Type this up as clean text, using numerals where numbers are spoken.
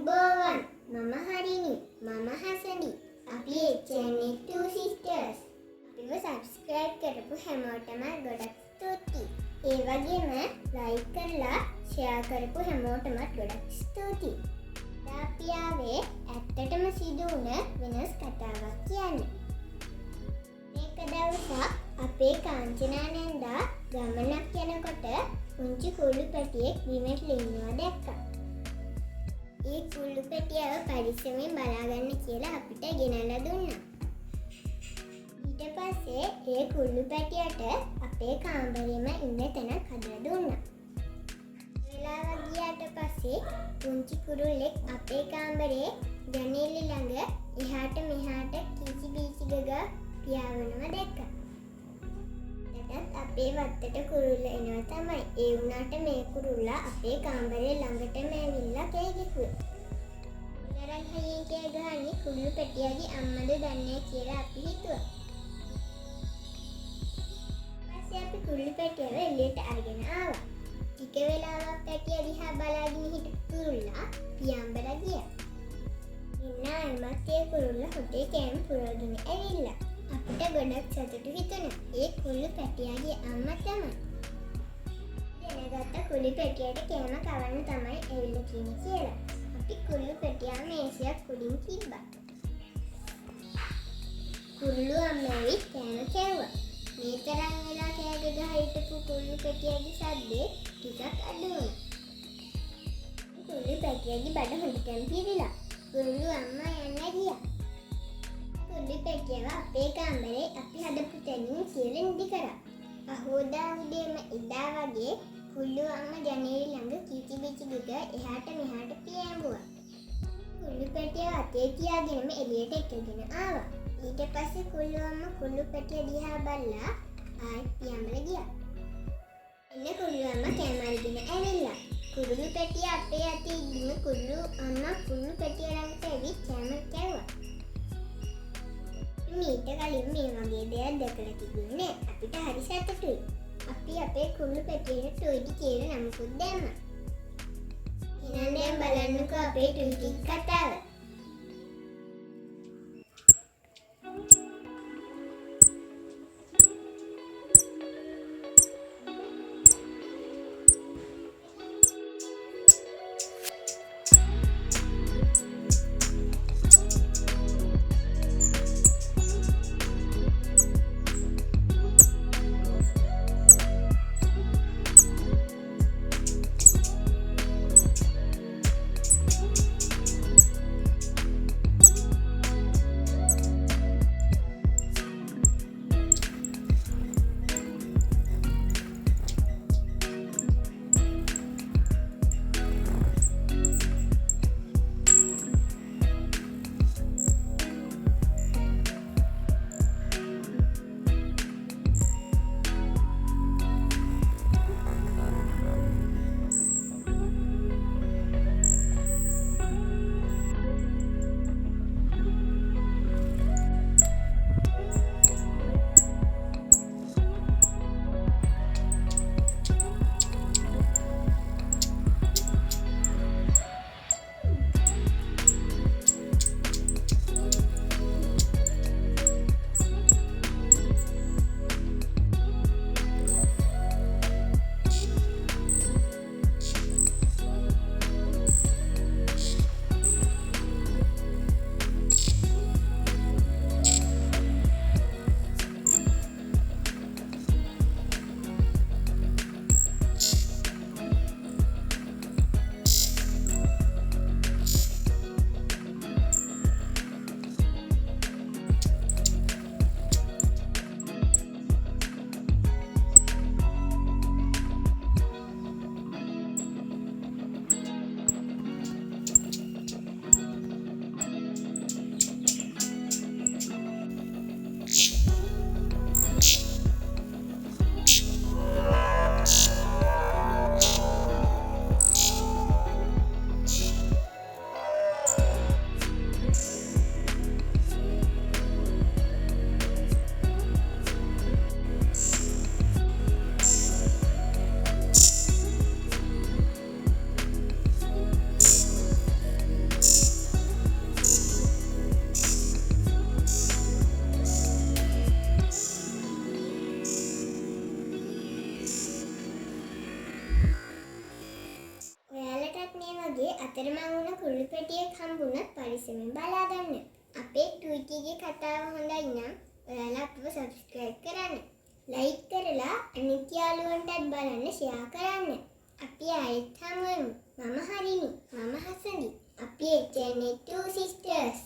අයිබෝවන් මම හරිනි මම හසනි අපි එච්චන්නේ 2 sisters අපිව subscribe කරපු හැමෝටම ගොඩක් ස්තුතියි ඒ වගේම like කරලා share කරපු හැමෝටම ගොඩක් ස්තුතියි අපි ආවේ ඇත්තටම සිදු වුණ වෙනස් කතාවක් කියන්න මේක දවසක් අපේ කාංචනා නැන්දා ගමනක් යනකොට පුංචි කුළු පැටියෙක් බිමට ලින්නවා දැක්කා ඒ කුළු පැටියව පරිස්සමෙන් බලාගන්න කියලා අපිට ගෙනල්ලා දුන්නා. ඊට පස්සේ ඒ කුළු පැටියට අපේ කාමරෙම ඉන්න තැනක් හදලා දුන්නා. වෙලාවක් ගියාට පස්සේ පුංචි කුරුල්ලෙක් අපේ කාමරේ ජනේලෙ ළඟ එහාට මෙහාට කීචි බීචි ගගා පියාඹනවා දැක්කා. එතත් අපේ වත්තට කුරුල්ල එනවා තමයි. ඒ වුණාට මේ කුරුල්ලා අපේ කාමරේ ළඟටම ඇවිල්ලා කෑ ගැහුවා. මොනරන් හයියෙන් කෑ ගහන්නේ කුළු පැටියාගේ අම්මද දන්නේ කියලා අපි හිතුවා. ඊපස්සේ අපි කුළු පැටියව එළියට අරගෙන ආවා. ටික වෙලාවක් පැටියා දිහා බලාගෙන හිටපු කුරුල්ලා පියාඹලා ගියා. එන්න ඒ කුරුල්ලා හොටේ කෑම පුරවගෙන ඇවිල්ලා. අපිට ගොඩක් සතුටු හිතුණා. ඒ කුළු පැටියාගේ අම්මා තමයි. දැනගත්ත කුළු පැටියට කෑම කවන්න තමයි ඇවිල්ලා තියෙන්නේ කියලා. අපි කුළු පැටියා මේසයක් උඩින් තිබ්බා. කුළු අම්මයි කෑම කෑවුවා. මේ තරම් වෙලා කෑ ගහ හිටපු කුළු පැටියාගේ සද්දේ ටිකක් අඩු වුණා. කුළු පැටියාගේ බඩ හොඳටම පිරිලා. කුළු අම්මා යන්න ගියා. කුළු පැටියව අපේ කාමරේ අපි හදපු තැනින් කියලා නිදි කරා. පහෝදා උදේම එදා වගේ කුළු අම්මා ජනේලෙ ළඟ කීචි බීචි ගග එහාට මෙහාට පියාඹුවා. කුළු පැටියව අතේ තියාගෙනම එළියට එකගෙන ආවා. ඊට පස්සේ කුළු අම්මා කුළු පැටිය දිහා බලලා ආයෙත් පියාඹලා ගියා. එන්න කුළු අම්මා කෑම අරගෙන ඇවිල්ලා. කුළු පැටිය අපේ අතේ ඉන්න කුළු අම්මා කුළු පැටිය ළඟට ඇවිත් කෑම කෑවුවා. මීට කලින් මේ වගේ දෙයක් දැකලා තිබුණේ අපිට හරි සතුටුයි. අපි අපේ කුළු පැටියට ටොයිටි කියලා නමකුත් දැම්මා. එහෙනම් දැන් බලන්නකෝ අපේ ටොයිටි කතාව. අතරමං වුණ කුරුළු පැටියෙක් හම්බුනොත් පරිස්සමෙන් බලා ගන්න. අපේ ට්විටීගේ කතාව හොඳයි නම් ඔයාලා අපිව සබ්ස්ක්‍රයිබ් කරන්න. ලයික් කරලා අනිත් යාළුවන්ටත් බලන්න ෂෙයා කරන්න. අපි ආයෙත් හමු වෙමු. මම හරිනි. මම හසඳි. අපි channel 2 sisters.